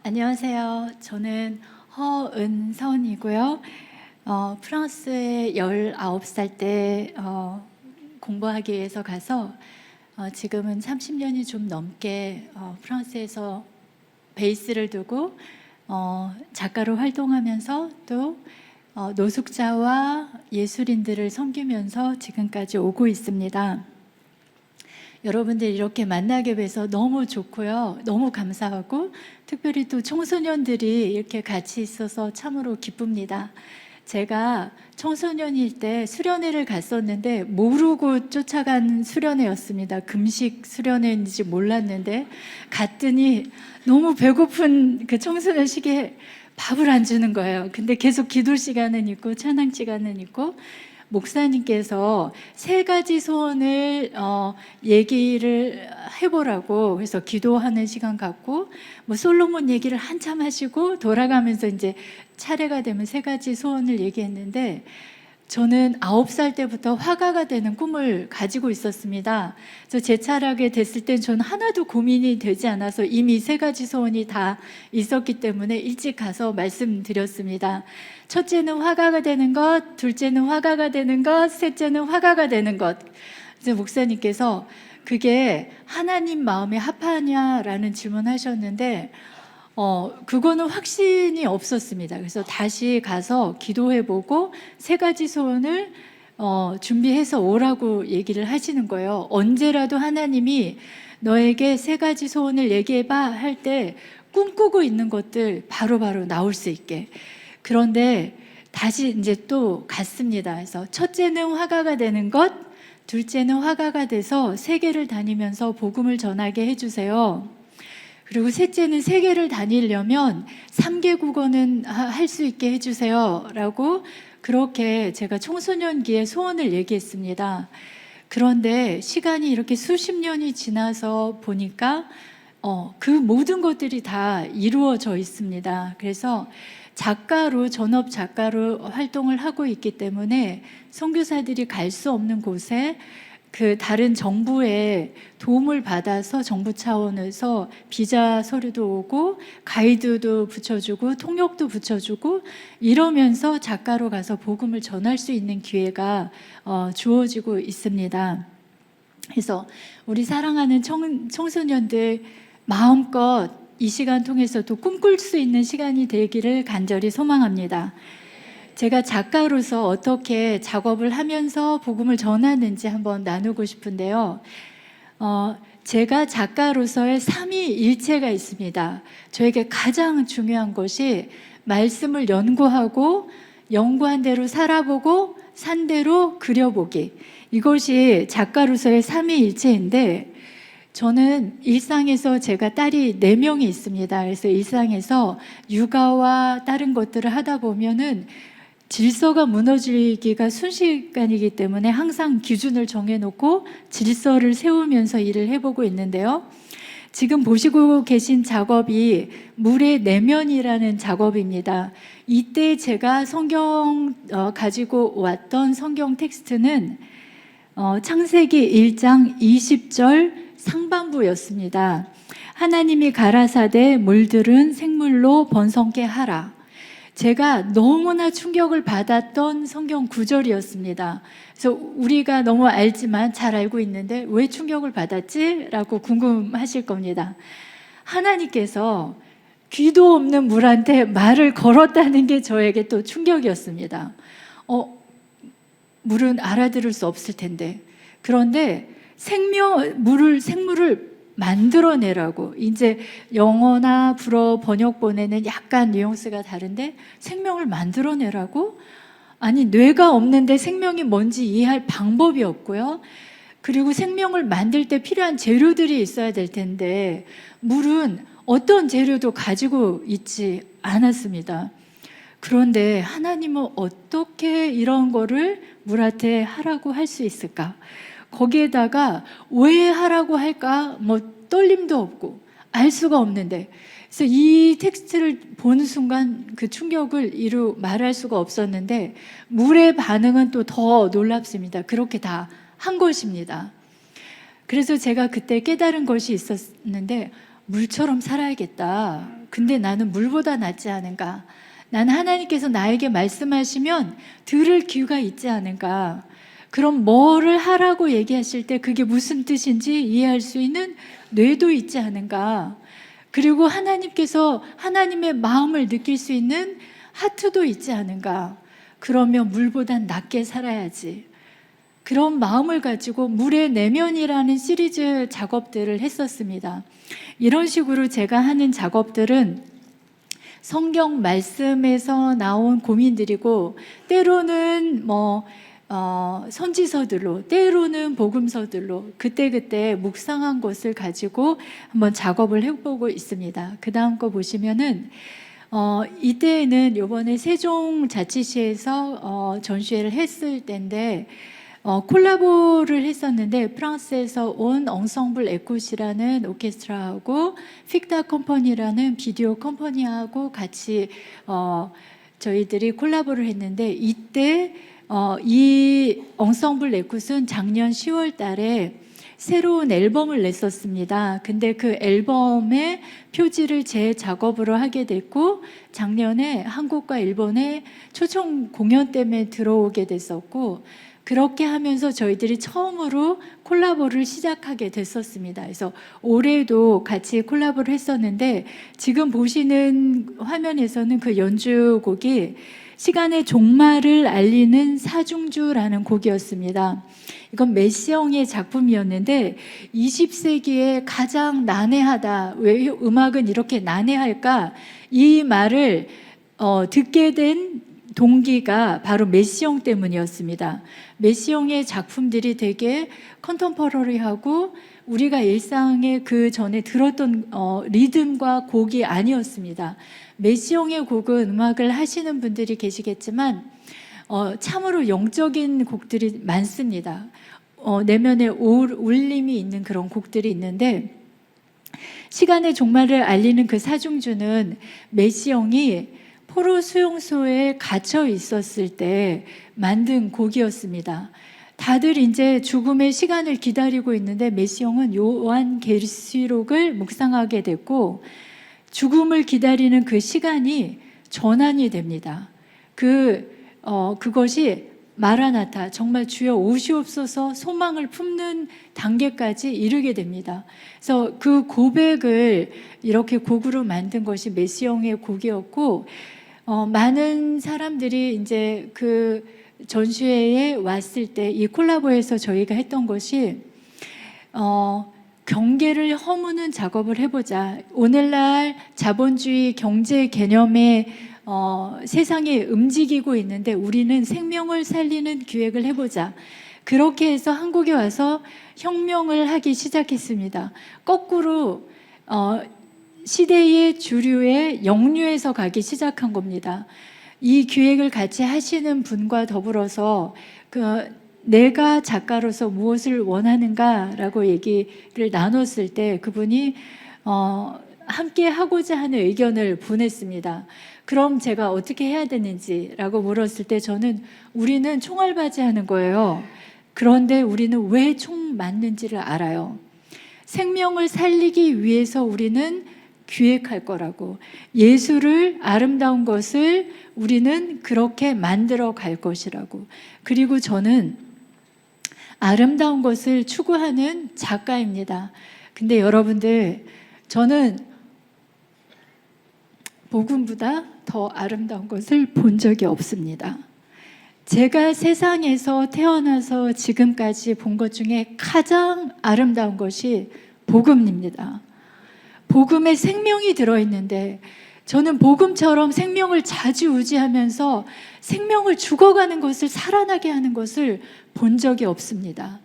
안녕하세요. 저는 허은선이고요. 프랑스에 19살 때 공부하기 위해서 가서 지금은 30년이 좀 넘게 프랑스에서 베이스를 두고 작가로 활동하면서 또 노숙자와 예술인들을 섬기면서 지금까지 오고 있습니다. 여러분들 이렇게 만나게 돼서 너무 좋고요. 너무 감사하고 특별히 또 청소년들이 이렇게 같이 있어서 참으로 기쁩니다. 제가 청소년일 때 수련회를 갔었는데 모르고 쫓아간 수련회였습니다. 금식 수련회인지 몰랐는데 갔더니 너무 배고픈 그 청소년 시기에 밥을 안 주는 거예요. 근데 계속 기도 시간은 있고 찬양 시간은 있고 목사님께서 3가지 소원을 얘기를 해보라고 해서 기도하는 시간 갖고 뭐 솔로몬 얘기를 한참 하시고 돌아가면서 이제 차례가 되면 3가지 소원을 얘기했는데 저는 9살 때부터 화가가 되는 꿈을 가지고 있었습니다. 그래서 제 차례가 됐을 땐 저는 하나도 고민이 되지 않아서 이미 3가지 소원이 다 있었기 때문에 일찍 가서 말씀드렸습니다. 첫째는 화가가 되는 것, 둘째는 화가가 되는 것, 셋째는 화가가 되는 것. 이제 목사님께서 그게 하나님 마음에 합하냐라는 질문하셨는데 그거는 확신이 없었습니다. 그래서 다시 가서 기도해보고 3가지 소원을 준비해서 오라고 얘기를 하시는 거예요. 언제라도 하나님이 너에게 3가지 소원을 얘기해봐 할 때 꿈꾸고 있는 것들 바로바로 나올 수 있게. 그런데 다시 이제 또 갔습니다. 그래서 첫째는 화가가 되는 것, 둘째는 화가가 돼서 세계를 다니면서 복음을 전하게 해주세요. 그리고 셋째는 세계를 다니려면 3개국어는 할 수 있게 해주세요 라고 그렇게 제가 청소년기에 소원을 얘기했습니다. 그런데 시간이 이렇게 수십 년이 지나서 보니까 그 모든 것들이 다 이루어져 있습니다. 그래서 작가로, 전업 작가로 활동을 하고 있기 때문에 선교사들이 갈 수 없는 곳에 그 다른 정부의 도움을 받아서 정부 차원에서 비자 서류도 오고 가이드도 붙여주고 통역도 붙여주고 이러면서 작가로 가서 복음을 전할 수 있는 기회가 주어지고 있습니다. 그래서 우리 사랑하는 청소년들 마음껏 이 시간 통해서도 꿈꿀 수 있는 시간이 되기를 간절히 소망합니다. 제가 작가로서 어떻게 작업을 하면서 복음을 전하는지 한번 나누고 싶은데요. 제가 작가로서의 삼위일체가 있습니다. 저에게 가장 중요한 것이 말씀을 연구하고 연구한 대로 살아보고 산 대로 그려보기. 이것이 작가로서의 삼위일체인데 저는 일상에서 제가 딸이 4명이 있습니다. 그래서 일상에서 육아와 다른 것들을 하다 보면은 질서가 무너지기가 순식간이기 때문에 항상 기준을 정해놓고 질서를 세우면서 일을 해보고 있는데요. 지금 보시고 계신 작업이 물의 내면이라는 작업입니다. 이때 제가 성경 가지고 왔던 성경 텍스트는 창세기 1장 20절 상반부였습니다. 하나님이 가라사대 물들은 생물로 번성케 하라. 제가 너무나 충격을 받았던 성경 구절이었습니다. 그래서 우리가 너무 알지만 잘 알고 있는데 왜 충격을 받았지? 라고 궁금하실 겁니다. 하나님께서 귀도 없는 물한테 말을 걸었다는 게 저에게 또 충격이었습니다. 물은 알아들을 수 없을 텐데. 그런데 생물을 만들어내라고. 이제 영어나 불어 번역본에는 약간 뉘앙스가 다른데 생명을 만들어내라고? 아니, 뇌가 없는데 생명이 뭔지 이해할 방법이 없고요. 그리고 생명을 만들 때 필요한 재료들이 있어야 될 텐데 물은 어떤 재료도 가지고 있지 않았습니다. 그런데 하나님은 어떻게 이런 거를 물한테 하라고 할 수 있을까? 거기에다가 왜 하라고 할까? 떨림도 없고 알 수가 없는데, 그래서 이 텍스트를 보는 순간 그 충격을 이루 말할 수가 없었는데 물의 반응은 또 더 놀랍습니다. 그렇게 다 한 것입니다. 그래서 제가 그때 깨달은 것이 있었는데 물처럼 살아야겠다. 근데 나는 물보다 낫지 않은가? 난 하나님께서 나에게 말씀하시면 들을 귀가 있지 않은가? 그럼 뭐를 하라고 얘기하실 때 그게 무슨 뜻인지 이해할 수 있는 뇌도 있지 않은가? 그리고 하나님께서 하나님의 마음을 느낄 수 있는 하트도 있지 않은가? 그러면 물보단 낫게 살아야지. 그런 마음을 가지고 물의 내면이라는 시리즈 작업들을 했었습니다. 이런 식으로 제가 하는 작업들은 성경 말씀에서 나온 고민들이고, 때로는 선지서들로, 때로는 복음서들로 그때그때 묵상한 것을 가지고 한번 작업을 해보고 있습니다. 그 다음 거 보시면은 이때는 요번에 세종자치시에서 전시회를 했을 때인데 콜라보를 했었는데, 프랑스에서 온 엉성블 에콧이라는 오케스트라하고 픽다 컴퍼니라는 비디오 컴퍼니하고 같이 저희들이 콜라보를 했는데, 이때 이 엉성블 에콧은 작년 10월 달에 새로운 앨범을 냈었습니다. 근데 그 앨범의 표지를 제 작업으로 하게 됐고, 작년에 한국과 일본에 초청 공연 때문에 들어오게 됐었고, 그렇게 하면서 저희들이 처음으로 콜라보를 시작하게 됐었습니다. 그래서 올해도 같이 콜라보를 했었는데, 지금 보시는 화면에서는 그 연주곡이 시간의 종말을 알리는 사중주라는 곡이었습니다. 이건 메시엉의 작품이었는데 20세기에 가장 난해하다. 왜 음악은 이렇게 난해할까? 이 말을 듣게 된 동기가 바로 메시엉 때문이었습니다. 메시엉의 작품들이 되게 컨템퍼러리하고 우리가 일상에 그 전에 들었던 리듬과 곡이 아니었습니다. 메시엉의 곡은 음악을 하시는 분들이 계시겠지만 참으로 영적인 곡들이 많습니다. 내면에 울림이 있는 그런 곡들이 있는데, 시간의 종말을 알리는 그 사중주는 메시엉이 포로 수용소에 갇혀 있었을 때 만든 곡이었습니다. 다들 이제 죽음의 시간을 기다리고 있는데, 메시엉은 요한계시록을 묵상하게 됐고, 죽음을 기다리는 그 시간이 전환이 됩니다. 그것이 마라나타, 정말 주여 오시옵소서 소망을 품는 단계까지 이르게 됩니다. 그래서 그 고백을 이렇게 곡으로 만든 것이 메시엉의 곡이었고, 많은 사람들이 이제 그 전시회에 왔을 때 이 콜라보에서 저희가 했던 것이 경계를 허무는 작업을 해보자. 오늘날 자본주의 경제 개념의 세상이 움직이고 있는데 우리는 생명을 살리는 기획을 해보자. 그렇게 해서 한국에 와서 혁명을 하기 시작했습니다. 거꾸로 시대의 주류의 역류에서 가기 시작한 겁니다. 이 기획을 같이 하시는 분과 더불어서 내가 작가로서 무엇을 원하는가라고 얘기를 나눴을 때 그분이 함께 하고자 하는 의견을 보냈습니다. 그럼 제가 어떻게 해야 되는지라고 물었을 때 우리는 총알바지 하는 거예요. 그런데 우리는 왜 총 맞는지를 알아요. 생명을 살리기 위해서 우리는 기획할 거라고, 예술을, 아름다운 것을 우리는 그렇게 만들어 갈 것이라고. 그리고 저는 아름다운 것을 추구하는 작가입니다. 근데 여러분들, 저는 복음보다 더 아름다운 것을 본 적이 없습니다. 제가 세상에서 태어나서 지금까지 본 것 중에 가장 아름다운 것이 복음입니다. 복음에 생명이 들어있는데, 저는 복음처럼 생명을 자주우지하면서 생명을 죽어가는 것을 살아나게 하는 것을 본 적이 없습니다.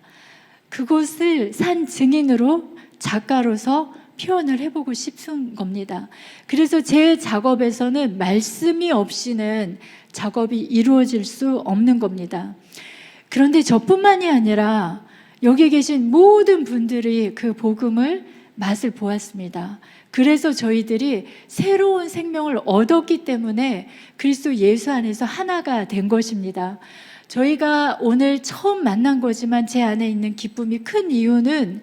그것을 산 증인으로 작가로서 표현을 해보고 싶은 겁니다. 그래서 제 작업에서는 말씀이 없이는 작업이 이루어질 수 없는 겁니다. 그런데 저뿐만이 아니라 여기 계신 모든 분들이 그 복음을 맛을 보았습니다. 그래서 저희들이 새로운 생명을 얻었기 때문에 그리스도 예수 안에서 하나가 된 것입니다. 저희가 오늘 처음 만난 거지만 제 안에 있는 기쁨이 큰 이유는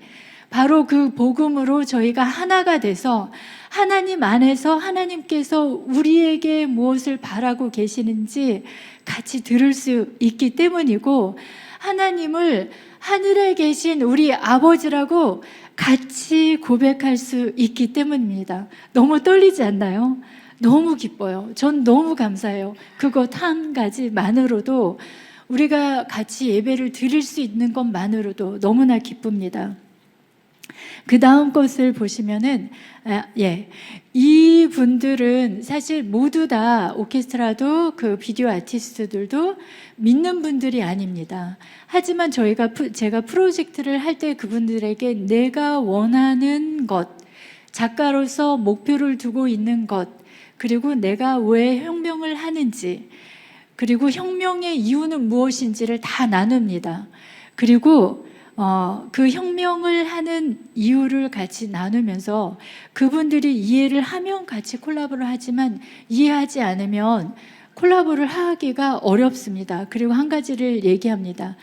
바로 그 복음으로 저희가 하나가 돼서 하나님 안에서 하나님께서 우리에게 무엇을 바라고 계시는지 같이 들을 수 있기 때문이고, 하나님을 하늘에 계신 우리 아버지라고 같이 고백할 수 있기 때문입니다. 너무 떨리지 않나요? 너무 기뻐요. 전 너무 감사해요. 그것 한 가지만으로도, 우리가 같이 예배를 드릴 수 있는 것만으로도 너무나 기쁩니다. 그 다음 것을 보시면은, 이 분들은 사실 모두 다, 오케스트라도 그 비디오 아티스트들도 믿는 분들이 아닙니다. 하지만 제가 프로젝트를 할 때 그분들에게 내가 원하는 것, 작가로서 목표를 두고 있는 것, 그리고 내가 왜 혁명을 하는지, 그리고 혁명의 이유는 무엇인지를 다 나눕니다. 그리고 그 혁명을 하는 이유를 같이 나누면서 그분들이 이해를 하면 같이 콜라보를 하지만 이해하지 않으면 콜라보를 하기가 어렵습니다. 그리고 한 가지를 얘기합니다.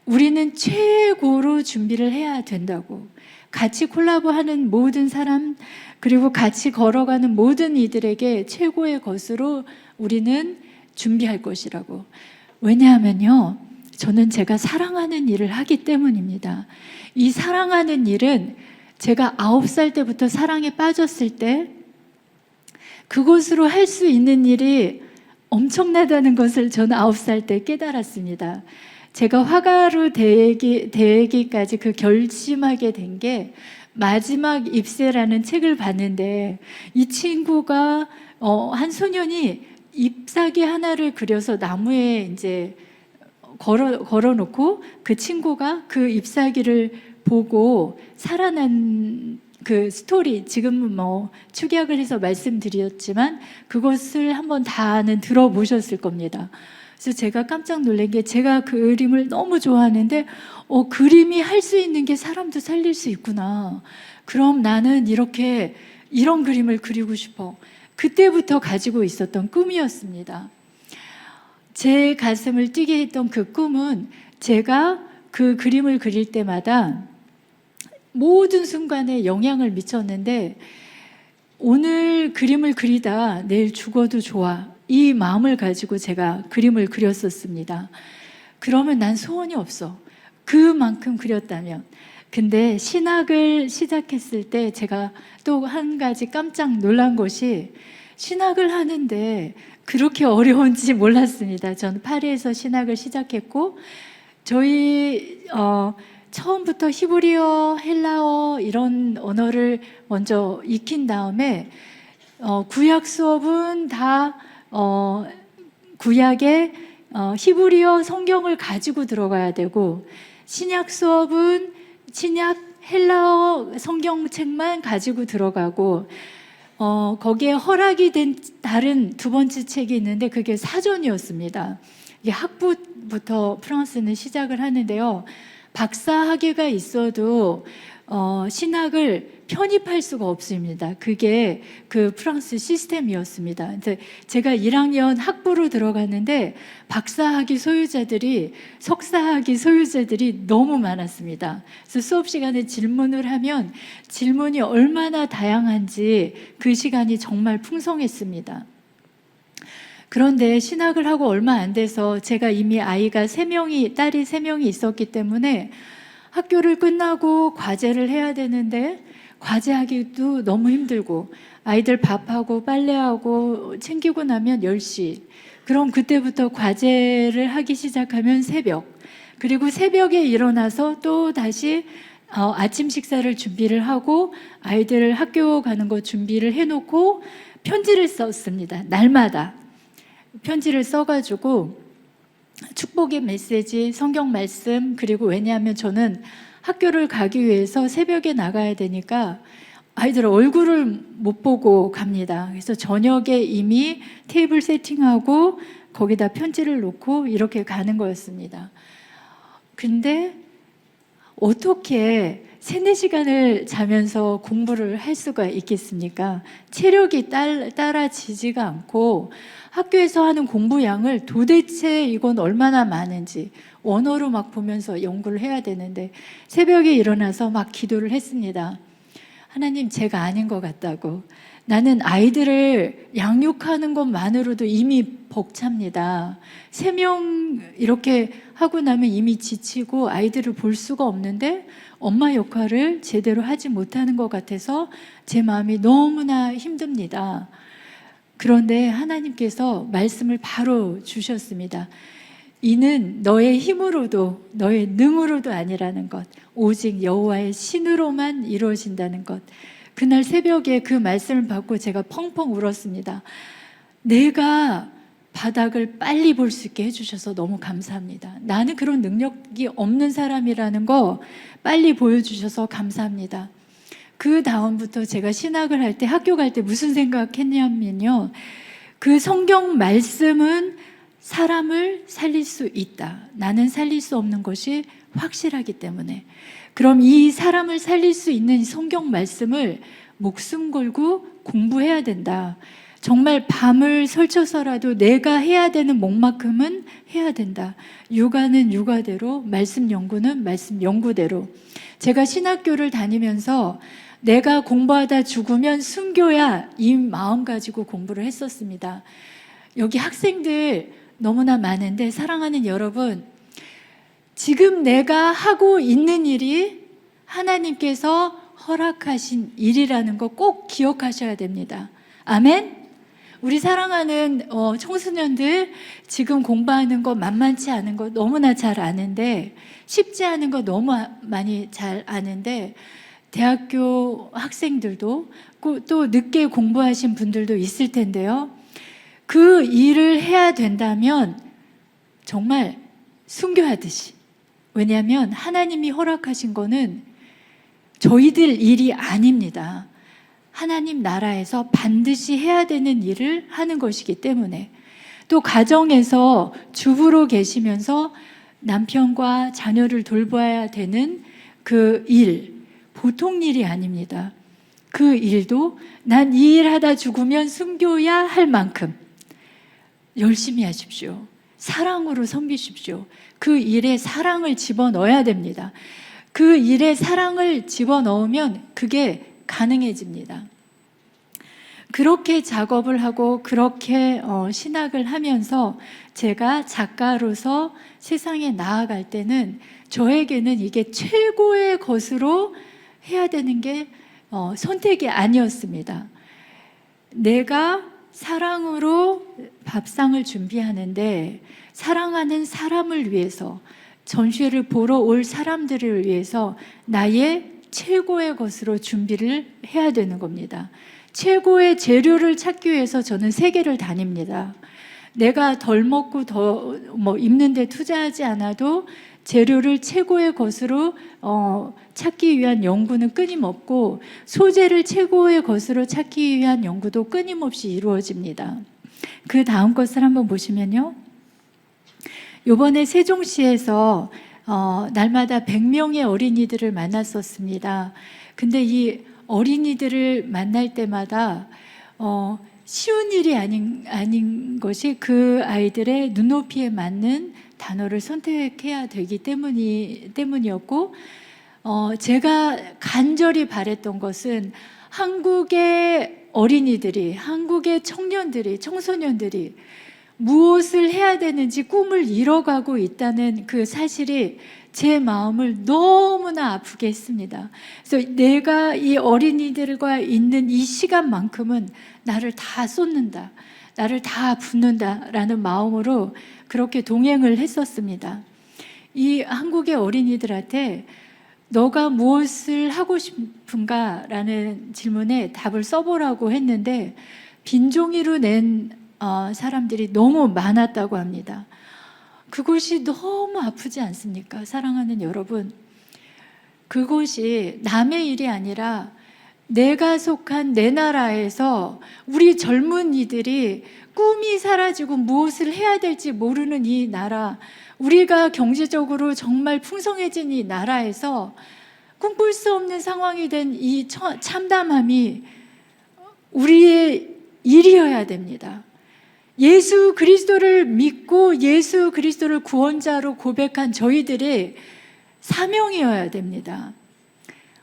우리는 최고로 준비를 해야 된다고. 같이 콜라보하는 모든 사람, 그리고 같이 걸어가는 모든 이들에게 최고의 것으로 우리는 준비할 것이라고. 왜냐하면요, 저는 제가 사랑하는 일을 하기 때문입니다. 이 사랑하는 일은 제가 9살 때부터 사랑에 빠졌을 때 그것으로 할 수 있는 일이 엄청나다는 것을 저는 9살 때 깨달았습니다. 제가 화가로 되기까지 그 결심하게 된 게 마지막 입새라는 책을 봤는데, 이 친구가 한 소년이 잎사귀 하나를 그려서 나무에 이제 걸어놓고 그 친구가 그 잎사귀를 보고 살아난 그 스토리, 지금은 뭐 축약을 해서 말씀드렸지만 그것을 한번 다는 들어보셨을 겁니다. 그래서 제가 깜짝 놀란 게, 제가 그 그림을 너무 좋아하는데 그림이 할 수 있는 게 사람도 살릴 수 있구나. 그럼 나는 이런 그림을 그리고 싶어. 그때부터 가지고 있었던 꿈이었습니다. 제 가슴을 뛰게 했던 그 꿈은, 제가 그 그림을 그릴 때마다 모든 순간에 영향을 미쳤는데, 오늘 그림을 그리다 내일 죽어도 좋아, 이 마음을 가지고 제가 그림을 그렸었습니다. 그러면 난 소원이 없어, 그만큼 그렸다면. 근데 신학을 시작했을 때 제가 또 한 가지 깜짝 놀란 것이, 신학을 하는데 그렇게 어려운지 몰랐습니다. 저는 파리에서 신학을 시작했고, 저희 처음부터 히브리어, 헬라어 이런 언어를 먼저 익힌 다음에 구약 수업은 다 구약의 히브리어 성경을 가지고 들어가야 되고, 신약 수업은 신약 헬라어 성경책만 가지고 들어가고, 거기에 허락이 된 다른 두 번째 책이 있는데 그게 사전이었습니다. 이게 학부부터 프랑스는 시작을 하는데요, 박사학위가 있어도 신학을 편입할 수가 없습니다. 그게 그 프랑스 시스템이었습니다. 근데 제가 1학년 학부로 들어갔는데 박사학위 소유자들이, 석사학위 소유자들이 너무 많았습니다. 그래서 수업 시간에 질문을 하면 질문이 얼마나 다양한지 그 시간이 정말 풍성했습니다. 그런데 신학을 하고 얼마 안 돼서 제가 이미 아이가 3명이, 딸이 3명이 있었기 때문에 학교를 끝나고 과제를 해야 되는데 과제하기도 너무 힘들고, 아이들 밥하고 빨래하고 챙기고 나면 10시, 그럼 그때부터 과제를 하기 시작하면 새벽, 그리고 새벽에 일어나서 또 다시 아침 식사를 준비를 하고 아이들 학교 가는 거 준비를 해놓고 편지를 썼습니다. 날마다 편지를 써가지고 축복의 메시지, 성경 말씀, 그리고 왜냐하면 저는 학교를 가기 위해서 새벽에 나가야 되니까 아이들 얼굴을 못 보고 갑니다. 그래서 저녁에 이미 테이블 세팅하고 거기다 편지를 놓고 이렇게 가는 거였습니다. 근데 어떻게 3-4시간을 자면서 공부를 할 수가 있겠습니까? 체력이 따라지지가 않고 학교에서 하는 공부량을 도대체 이건 얼마나 많은지 원어로 막 보면서 연구를 해야 되는데 새벽에 일어나서 막 기도를 했습니다. 하나님, 제가 아닌 것 같다고. 나는 아이들을 양육하는 것만으로도 이미 벅찹니다. 3명 이렇게 하고 나면 이미 지치고 아이들을 볼 수가 없는데 엄마 역할을 제대로 하지 못하는 것 같아서 제 마음이 너무나 힘듭니다. 그런데 하나님께서 말씀을 바로 주셨습니다. 이는 너의 힘으로도 너의 능으로도 아니라는 것, 오직 여호와의 신으로만 이루어진다는 것. 그날 새벽에 그 말씀을 받고 제가 펑펑 울었습니다. 내가 바닥을 빨리 볼 수 있게 해주셔서 너무 감사합니다. 나는 그런 능력이 없는 사람이라는 거 빨리 보여주셔서 감사합니다. 그 다음부터 제가 신학을 할 때, 학교 갈 때 무슨 생각했냐면요, 그 성경 말씀은 사람을 살릴 수 있다. 나는 살릴 수 없는 것이 확실하기 때문에. 그럼 이 사람을 살릴 수 있는 성경 말씀을 목숨 걸고 공부해야 된다. 정말 밤을 설쳐서라도 내가 해야 되는 목만큼은 해야 된다. 육아는 육아대로, 말씀 연구는 말씀 연구대로. 제가 신학교를 다니면서 내가 공부하다 죽으면 순교야, 이 마음 가지고 공부를 했었습니다. 여기 학생들 너무나 많은데 사랑하는 여러분, 지금 내가 하고 있는 일이 하나님께서 허락하신 일이라는 거 꼭 기억하셔야 됩니다. 아멘? 우리 사랑하는 청소년들, 지금 공부하는 거 만만치 않은 거 너무나 잘 아는데, 쉽지 않은 거 너무 많이 잘 아는데, 대학교 학생들도 또 늦게 공부하신 분들도 있을 텐데요, 그 일을 해야 된다면 정말 순교하듯이. 왜냐하면 하나님이 허락하신 거는 저희들 일이 아닙니다. 하나님 나라에서 반드시 해야 되는 일을 하는 것이기 때문에. 또 가정에서 주부로 계시면서 남편과 자녀를 돌봐야 되는 그 일, 보통 일이 아닙니다. 그 일도 난 이 일 하다 죽으면 순교야 할 만큼 열심히 하십시오. 사랑으로 섬기십시오. 그 일에 사랑을 집어넣어야 됩니다. 그 일에 사랑을 집어넣으면 그게 가능해집니다. 그렇게 작업을 하고 그렇게 신학을 하면서 제가 작가로서 세상에 나아갈 때는 저에게는 이게 최고의 것으로 해야 되는 게 선택이 아니었습니다. 내가 사랑으로 밥상을 준비하는데 사랑하는 사람을 위해서, 전시회를 보러 올 사람들을 위해서 나의 최고의 것으로 준비를 해야 되는 겁니다. 최고의 재료를 찾기 위해서 저는 세계를 다닙니다. 내가 덜 먹고 더 입는 데 투자하지 않아도 재료를 최고의 것으로 찾기 위한 연구는 끊임없고, 소재를 최고의 것으로 찾기 위한 연구도 끊임없이 이루어집니다. 그 다음 것을 한번 보시면요, 이번에 세종시에서 날마다 100명의 어린이들을 만났었습니다. 근데 이 어린이들을 만날 때마다 쉬운 일이 아닌 것이 그 아이들의 눈높이에 맞는 단어를 선택해야 되기 때문이었고, 제가 간절히 바랬던 것은 한국의 어린이들이, 한국의 청소년들이 무엇을 해야 되는지 꿈을 잃어가고 있다는 그 사실이 제 마음을 너무나 아프게 했습니다. 그래서 내가 이 어린이들과 있는 이 시간만큼은 나를 다 쏟는다, 나를 다 붓는다라는 마음으로 그렇게 동행을 했었습니다. 이 한국의 어린이들한테 너가 무엇을 하고 싶은가라는 질문에 답을 써보라고 했는데 빈 종이로 낸 사람들이 너무 많았다고 합니다. 그것이 너무 아프지 않습니까? 사랑하는 여러분, 그것이 남의 일이 아니라 내가 속한 내 나라에서 우리 젊은이들이 꿈이 사라지고 무엇을 해야 될지 모르는 이 나라, 우리가 경제적으로 정말 풍성해진 이 나라에서 꿈꿀 수 없는 상황이 된 이 참담함이 우리의 일이어야 됩니다. 예수 그리스도를 믿고 예수 그리스도를 구원자로 고백한 저희들의 사명이어야 됩니다.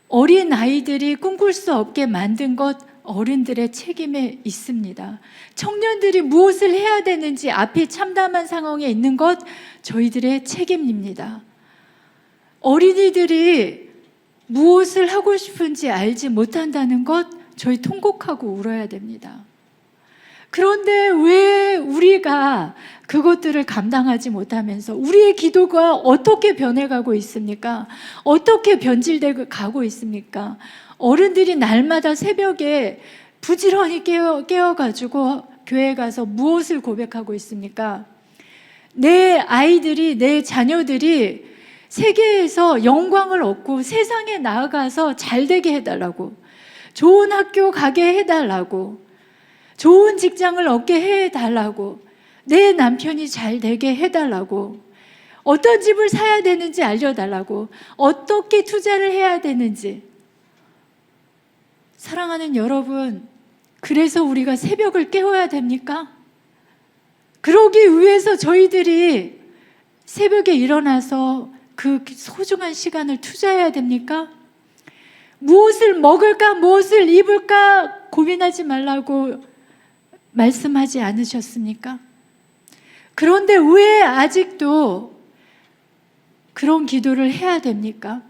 어린 아이들이 꿈꿀 수 없게 만든 것 어른들의 책임에 있습니다. 청년들이 무엇을 해야 되는지 앞에 참담한 상황에 있는 것 저희들의 책임입니다. 어린이들이 무엇을 하고 싶은지 알지 못한다는 것 저희 통곡하고 울어야 됩니다. 그런데 왜 우리가 그것들을 감당하지 못하면서 우리의 기도가 어떻게 변해가고 있습니까? 어떻게 변질되고 가고 있습니까? 어른들이 날마다 새벽에 부지런히 깨어가지고 교회 가서 무엇을 고백하고 있습니까? 내 아이들이, 내 자녀들이 세계에서 영광을 얻고 세상에 나아가서 잘 되게 해달라고, 좋은 학교 가게 해달라고, 좋은 직장을 얻게 해달라고, 내 남편이 잘 되게 해달라고, 어떤 집을 사야 되는지 알려달라고, 어떻게 투자를 해야 되는지. 사랑하는 여러분, 그래서 우리가 새벽을 깨워야 됩니까? 그러기 위해서 저희들이 새벽에 일어나서 그 소중한 시간을 투자해야 됩니까? 무엇을 먹을까, 무엇을 입을까 고민하지 말라고 말씀하지 않으셨습니까? 그런데 왜 아직도 그런 기도를 해야 됩니까?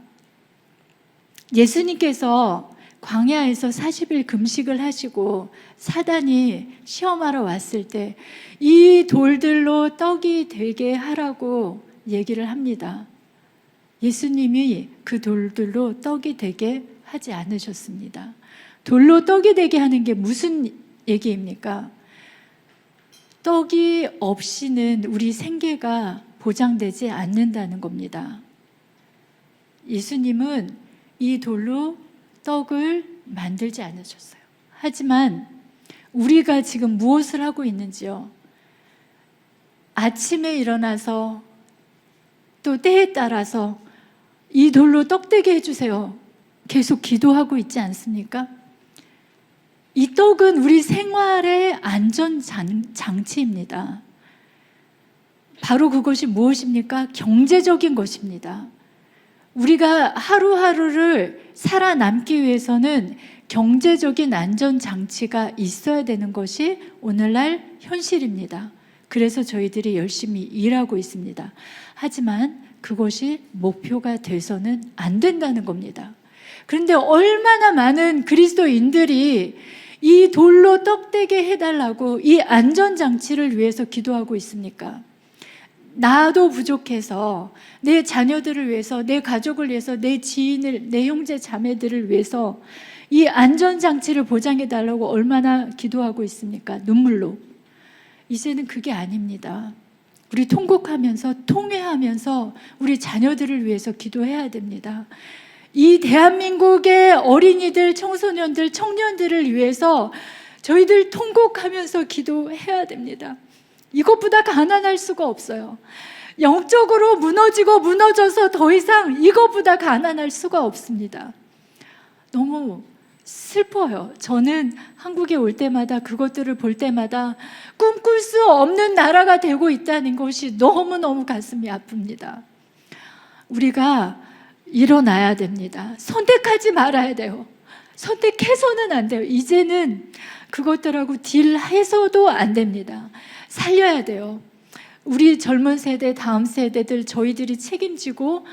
예수님께서 광야에서 40일 금식을 하시고 사단이 시험하러 왔을 때 이 돌들로 떡이 되게 하라고 얘기를 합니다. 예수님이 그 돌들로 떡이 되게 하지 않으셨습니다. 돌로 떡이 되게 하는 게 무슨 얘기입니까? 떡이 없이는 우리 생계가 보장되지 않는다는 겁니다. 예수님은 이 돌로 떡을 만들지 않으셨어요. 하지만 우리가 지금 무엇을 하고 있는지요? 아침에 일어나서 또 때에 따라서 이 돌로 떡 되게 해주세요. 계속 기도하고 있지 않습니까? 이 떡은 우리 생활의 안전장치입니다. 바로 그것이 무엇입니까? 경제적인 것입니다. 우리가 하루하루를 살아남기 위해서는 경제적인 안전장치가 있어야 되는 것이 오늘날 현실입니다. 그래서 저희들이 열심히 일하고 있습니다. 하지만 그것이 목표가 돼서는 안 된다는 겁니다. 그런데 얼마나 많은 그리스도인들이 이 돌로 떡되게 해달라고 이 안전장치를 위해서 기도하고 있습니까? 나도 부족해서 내 자녀들을 위해서, 내 가족을 위해서, 내 지인을, 내 형제 자매들을 위해서 이 안전장치를 보장해달라고 얼마나 기도하고 있습니까? 눈물로. 이제는 그게 아닙니다. 우리 통곡하면서 통회하면서 우리 자녀들을 위해서 기도해야 됩니다. 이 대한민국의 어린이들, 청소년들, 청년들을 위해서 저희들 통곡하면서 기도해야 됩니다. 이것보다 가난할 수가 없어요. 영적으로 무너지고 무너져서 더 이상 이것보다 가난할 수가 없습니다. 너무 슬퍼요. 저는 한국에 올 때마다 그것들을 볼 때마다 꿈꿀 수 없는 나라가 되고 있다는 것이 너무너무 가슴이 아픕니다. 우리가 일어나야 됩니다. 선택하지 말아야 돼요. 선택해서는 안 돼요. 이제는 그것들하고 딜해서도 안 됩니다. 살려야 돼요. 우리 젊은 세대, 다음 세대들 저희들이 책임지고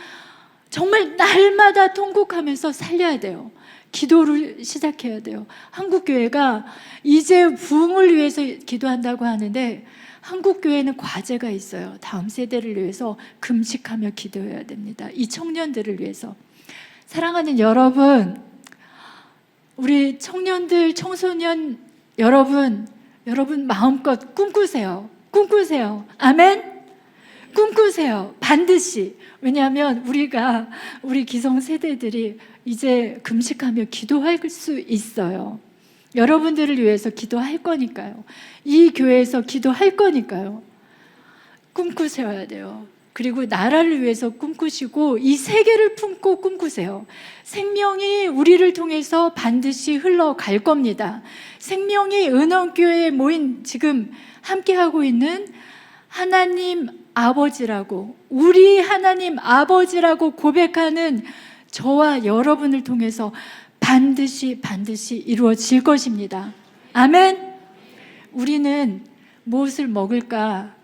정말 날마다 통곡하면서 살려야 돼요. 기도를 시작해야 돼요. 한국교회가 이제 부흥을 위해서 기도한다고 하는데 한국교회는 과제가 있어요. 다음 세대를 위해서 금식하며 기도해야 됩니다. 이 청년들을 위해서. 사랑하는 여러분, 우리 청년들, 청소년 여러분 마음껏 꿈꾸세요. 꿈꾸세요. 아멘? 꿈꾸세요. 반드시. 왜냐하면 우리 기성세대들이 이제 금식하며 기도할 수 있어요. 여러분들을 위해서 기도할 거니까요. 이 교회에서 기도할 거니까요. 꿈꾸셔야 돼요. 그리고 나라를 위해서 꿈꾸시고 이 세계를 품고 꿈꾸세요. 생명이 우리를 통해서 반드시 흘러갈 겁니다. 생명이 은원교회에 모인 지금 함께하고 있는 하나님 아버지라고, 우리 하나님 아버지라고 고백하는 저와 여러분을 통해서 반드시 이루어질 것입니다. 아멘. 우리는 무엇을 먹을까,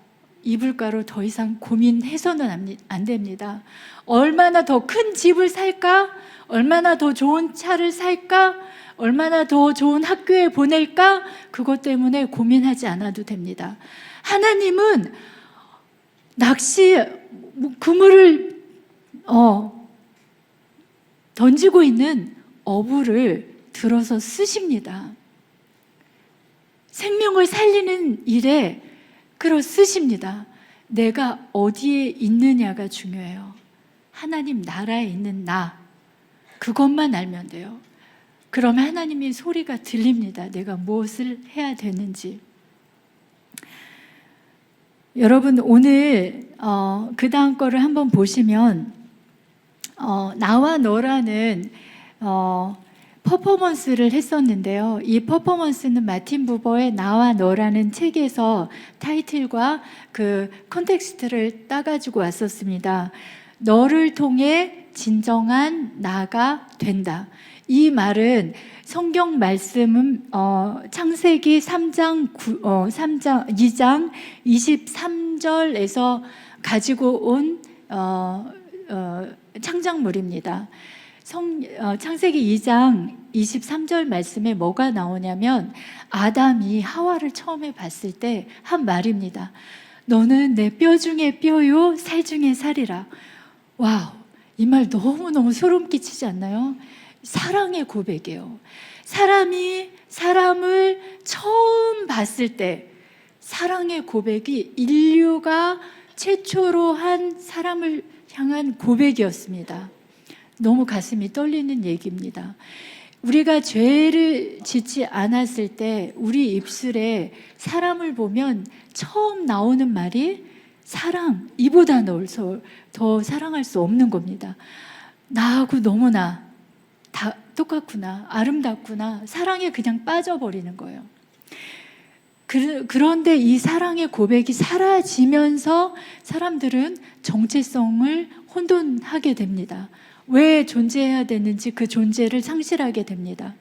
입을까로 더 이상 고민해서는 안 됩니다. 얼마나 더 큰 집을 살까? 얼마나 더 좋은 차를 살까? 얼마나 더 좋은 학교에 보낼까? 그것 때문에 고민하지 않아도 됩니다. 하나님은 그물을 던지고 있는 어부를 들어서 쓰십니다. 생명을 살리는 일에 끌어 쓰십니다. 내가 어디에 있느냐가 중요해요. 하나님 나라에 있는 나, 그것만 알면 돼요. 그러면 하나님의 소리가 들립니다. 내가 무엇을 해야 되는지. 여러분, 오늘 그 다음 거를 한번 보시면 나와 너라는 퍼포먼스를 했었는데요. 이 퍼포먼스는 마틴 부버의 나와 너라는 책에서 타이틀과 그 컨텍스트를 따가지고 왔었습니다. 너를 통해 진정한 나가 된다. 이 말은 성경 말씀은 창세기 2장 23절에서 가지고 온 창작물입니다. 창세기 2장 23절 말씀에 뭐가 나오냐면 아담이 하와를 처음에 봤을 때 한 말입니다. 너는 내 뼈 중에 뼈요 살 중에 살이라. 와우, 이 말 너무너무 소름 끼치지 않나요? 사랑의 고백이에요. 사람이 사람을 처음 봤을 때 사랑의 고백이 인류가 최초로 한 사람을 향한 고백이었습니다. 너무 가슴이 떨리는 얘기입니다. 우리가 죄를 짓지 않았을 때 우리 입술에 사람을 보면 처음 나오는 말이 사랑, 이보다 더 사랑할 수 없는 겁니다. 나하고 너무나 다 똑같구나, 아름답구나, 사랑에 그냥 빠져버리는 거예요. 그런데 이 사랑의 고백이 사라지면서 사람들은 정체성을 혼돈하게 됩니다. 왜 존재해야 되는지 그 존재를 상실하게 됩니다.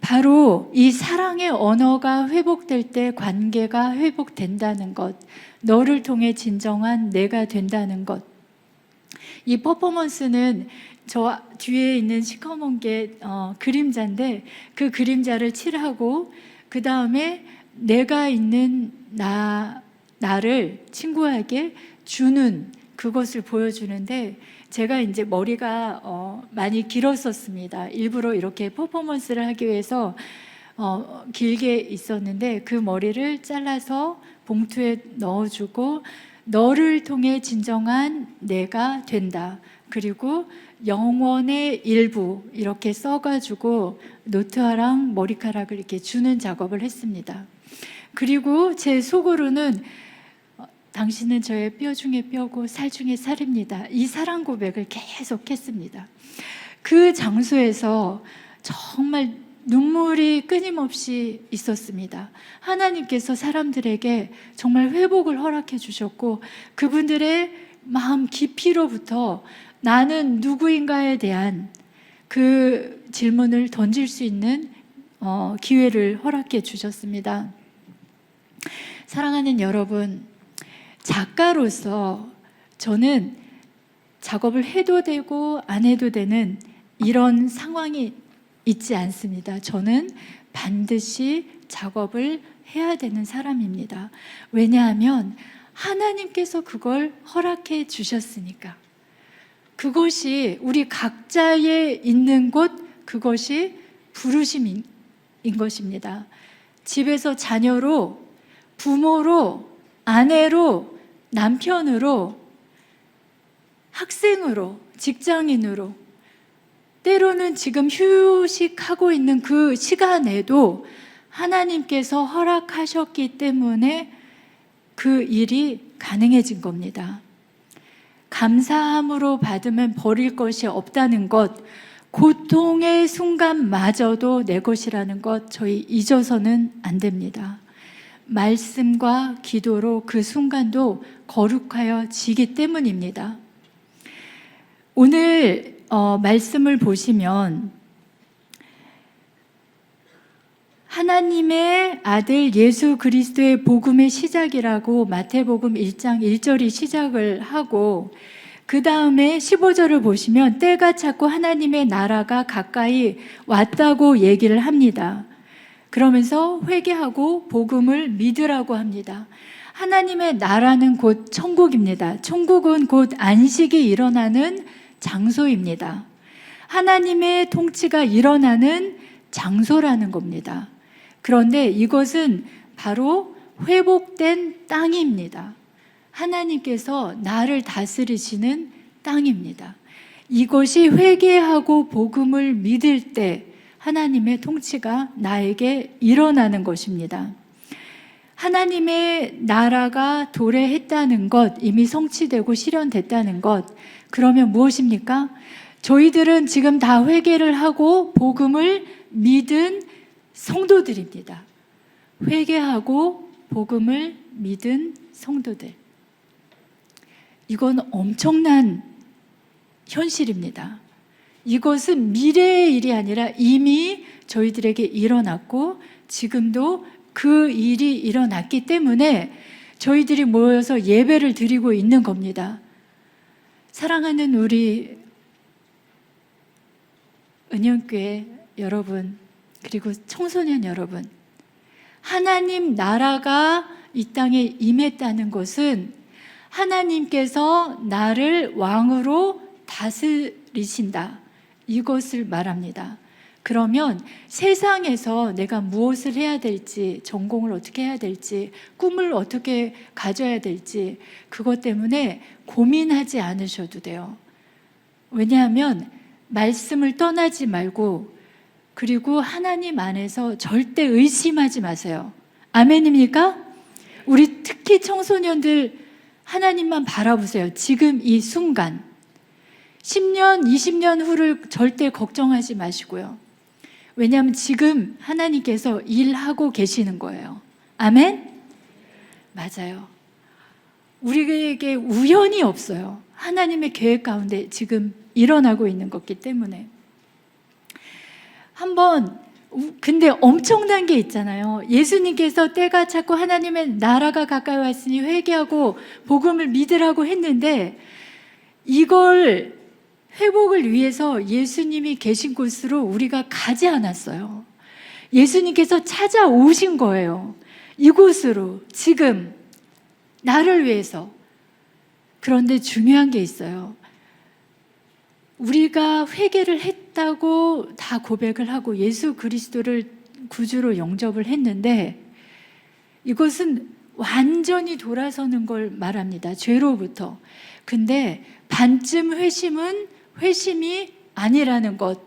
바로 이 사랑의 언어가 회복될 때 관계가 회복된다는 것, 너를 통해 진정한 내가 된다는 것. 이 퍼포먼스는 저 뒤에 있는 시커먼 게 그림자인데 그 그림자를 칠하고 그 다음에 내가 있는 나를 친구에게 주는 그것을 보여주는데 제가 이제 머리가 많이 길었었습니다. 일부러 이렇게 퍼포먼스를 하기 위해서 길게 있었는데 그 머리를 잘라서 봉투에 넣어주고 너를 통해 진정한 내가 된다. 그리고 영혼의 일부 이렇게 써가지고 노트화랑 머리카락을 이렇게 주는 작업을 했습니다. 그리고 제 속으로는 당신은 저의 뼈 중에 뼈고 살 중에 살입니다. 이 사랑 고백을 계속 했습니다. 그 장소에서 정말 눈물이 끊임없이 있었습니다. 하나님께서 사람들에게 정말 회복을 허락해 주셨고 그분들의 마음 깊이로부터 나는 누구인가에 대한 그 질문을 던질 수 있는 기회를 허락해 주셨습니다. 사랑하는 여러분, 작가로서 저는 작업을 해도 되고 안 해도 되는 이런 상황이 있지 않습니다. 저는 반드시 작업을 해야 되는 사람입니다. 왜냐하면 하나님께서 그걸 허락해 주셨으니까. 그것이 우리 각자에 있는 곳, 그것이 부르심인 것입니다. 집에서 자녀로, 부모로, 아내로, 남편으로, 학생으로, 직장인으로, 때로는 지금 휴식하고 있는 그 시간에도 하나님께서 허락하셨기 때문에 그 일이 가능해진 겁니다. 감사함으로 받으면 버릴 것이 없다는 것, 고통의 순간마저도 내 것이라는 것 저희 잊어서는 안 됩니다. 말씀과 기도로 그 순간도 거룩하여지기 때문입니다. 오늘 말씀을 보시면 하나님의 아들 예수 그리스도의 복음의 시작이라고 마태복음 1장 1절이 시작을 하고, 그 다음에 15절을 보시면 때가 찼고 하나님의 나라가 가까이 왔다고 얘기를 합니다. 그러면서 회개하고 복음을 믿으라고 합니다. 하나님의 나라는 곧 천국입니다. 천국은 곧 안식이 일어나는 장소입니다. 하나님의 통치가 일어나는 장소라는 겁니다. 그런데 이것은 바로 회복된 땅입니다. 하나님께서 나를 다스리시는 땅입니다. 이것이 회개하고 복음을 믿을 때 하나님의 통치가 나에게 일어나는 것입니다. 하나님의 나라가 도래했다는 것, 이미 성취되고 실현됐다는 것, 그러면 무엇입니까? 저희들은 지금 다 회개를 하고 복음을 믿은 성도들입니다. 회개하고 복음을 믿은 성도들. 이건 엄청난 현실입니다. 이것은 미래의 일이 아니라 이미 저희들에게 일어났고 지금도 그 일이 일어났기 때문에 저희들이 모여서 예배를 드리고 있는 겁니다. 사랑하는 우리 은영교회 여러분, 그리고 청소년 여러분, 하나님 나라가 이 땅에 임했다는 것은 하나님께서 나를 왕으로 다스리신다, 이것을 말합니다. 그러면 세상에서 내가 무엇을 해야 될지, 전공을 어떻게 해야 될지, 꿈을 어떻게 가져야 될지, 그것 때문에 고민하지 않으셔도 돼요. 왜냐하면 말씀을 떠나지 말고, 그리고 하나님 안에서 절대 의심하지 마세요. 아멘입니까? 우리 특히 청소년들 하나님만 바라보세요. 지금 이 순간 10년, 20년 후를 절대 걱정하지 마시고요. 왜냐하면 지금 하나님께서 일하고 계시는 거예요. 아멘? 맞아요. 우리에게 우연이 없어요. 하나님의 계획 가운데 지금 일어나고 있는 것이기 때문에. 근데 엄청난 게 있잖아요. 예수님께서 때가 찼고 하나님의 나라가 가까이 왔으니 회개하고 복음을 믿으라고 했는데, 이걸 회복을 위해서 예수님이 계신 곳으로 우리가 가지 않았어요. 예수님께서 찾아오신 거예요. 이곳으로, 지금 나를 위해서. 그런데 중요한 게 있어요. 우리가 회개를 했다고 다 고백을 하고 예수 그리스도를 구주로 영접을 했는데, 이것은 완전히 돌아서는 걸 말합니다. 죄로부터. 근데 반쯤 회심이 아니라는 것,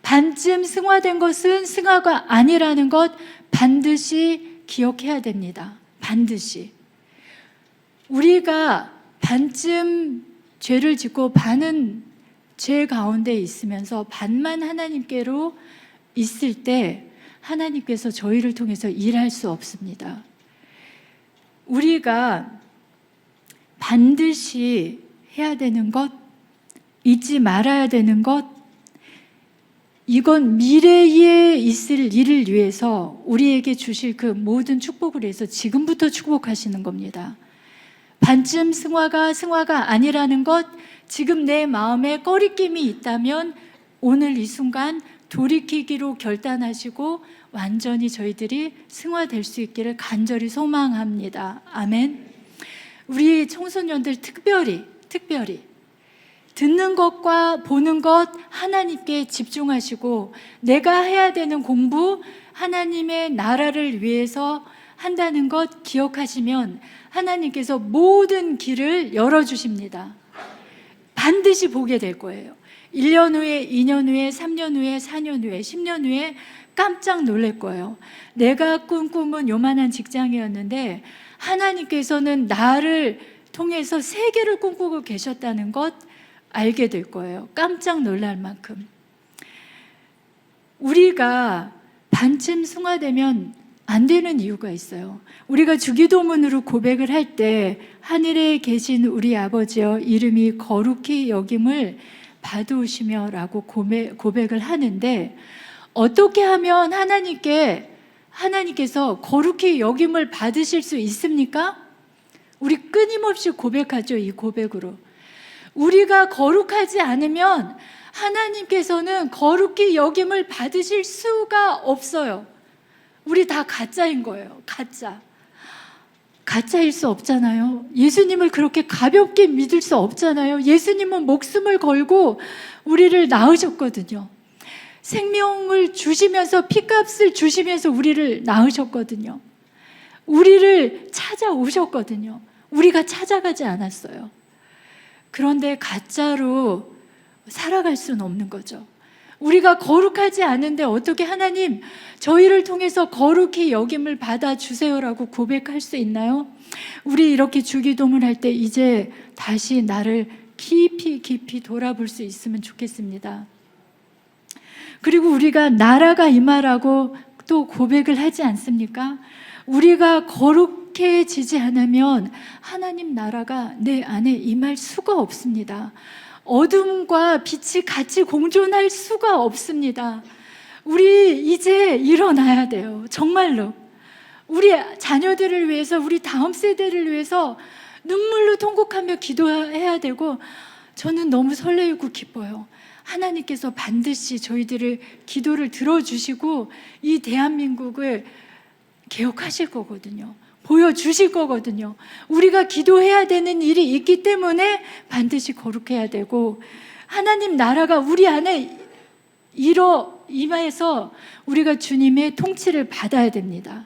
반쯤 승화된 것은 승화가 아니라는 것 반드시 기억해야 됩니다. 반드시. 우리가 반쯤 죄를 짓고 반은 죄 가운데 있으면서 반만 하나님께로 있을 때 하나님께서 저희를 통해서 일할 수 없습니다. 우리가 반드시 해야 되는 것, 잊지 말아야 되는 것, 이건 미래에 있을 일을 위해서 우리에게 주실 그 모든 축복을 위해서 지금부터 축복하시는 겁니다. 반쯤 승화가 아니라는 것, 지금 내 마음에 꺼리낌이 있다면 오늘 이 순간 돌이키기로 결단하시고 완전히 저희들이 승화될 수 있기를 간절히 소망합니다. 아멘. 우리 청소년들 특별히 듣는 것과 보는 것 하나님께 집중하시고, 내가 해야 되는 공부 하나님의 나라를 위해서 한다는 것 기억하시면 하나님께서 모든 길을 열어주십니다. 반드시 보게 될 거예요. 1년 후에, 2년 후에, 3년 후에, 4년 후에, 10년 후에 깜짝 놀랄 거예요. 내가 꿈은 요만한 직장이었는데 하나님께서는 나를 통해서 세계를 꿈꾸고 계셨다는 것 알게 될 거예요. 깜짝 놀랄 만큼. 우리가 반쯤 승화되면 안 되는 이유가 있어요. 우리가 주기도문으로 고백을 할 때 하늘에 계신 우리 아버지여 이름이 거룩히 여김을 받으시며 라고 고백을 하는데, 어떻게 하면 하나님께서 거룩히 여김을 받으실 수 있습니까? 우리 끊임없이 고백하죠. 이 고백으로 우리가 거룩하지 않으면 하나님께서는 거룩히 여김을 받으실 수가 없어요. 우리 다 가짜인 거예요. 가짜일 수 없잖아요. 예수님을 그렇게 가볍게 믿을 수 없잖아요. 예수님은 목숨을 걸고 우리를 낳으셨거든요. 생명을 주시면서, 피값을 주시면서 우리를 낳으셨거든요. 우리를 찾아오셨거든요. 우리가 찾아가지 않았어요. 그런데 가짜로 살아갈 수는 없는 거죠. 우리가 거룩하지 않은데 어떻게 하나님 저희를 통해서 거룩히 여김을 받아주세요라고 고백할 수 있나요? 우리 이렇게 주기도문 할 때 이제 다시 나를 깊이 돌아볼 수 있으면 좋겠습니다. 그리고 우리가 나라가 임하라고 또 고백을 하지 않습니까? 우리가 거룩해지지 않으면 하나님 나라가 내 안에 임할 수가 없습니다. 어둠과 빛이 같이 공존할 수가 없습니다. 우리 이제 일어나야 돼요. 정말로. 우리 자녀들을 위해서, 우리 다음 세대를 위해서 눈물로 통곡하며 기도해야 되고, 저는 너무 설레이고 기뻐요. 하나님께서 반드시 저희들을 기도를 들어주시고 이 대한민국을 개혁하실 거거든요. 보여주실 거거든요. 우리가 기도해야 되는 일이 있기 때문에 반드시 거룩해야 되고, 하나님 나라가 우리 안에 임해서 우리가 주님의 통치를 받아야 됩니다.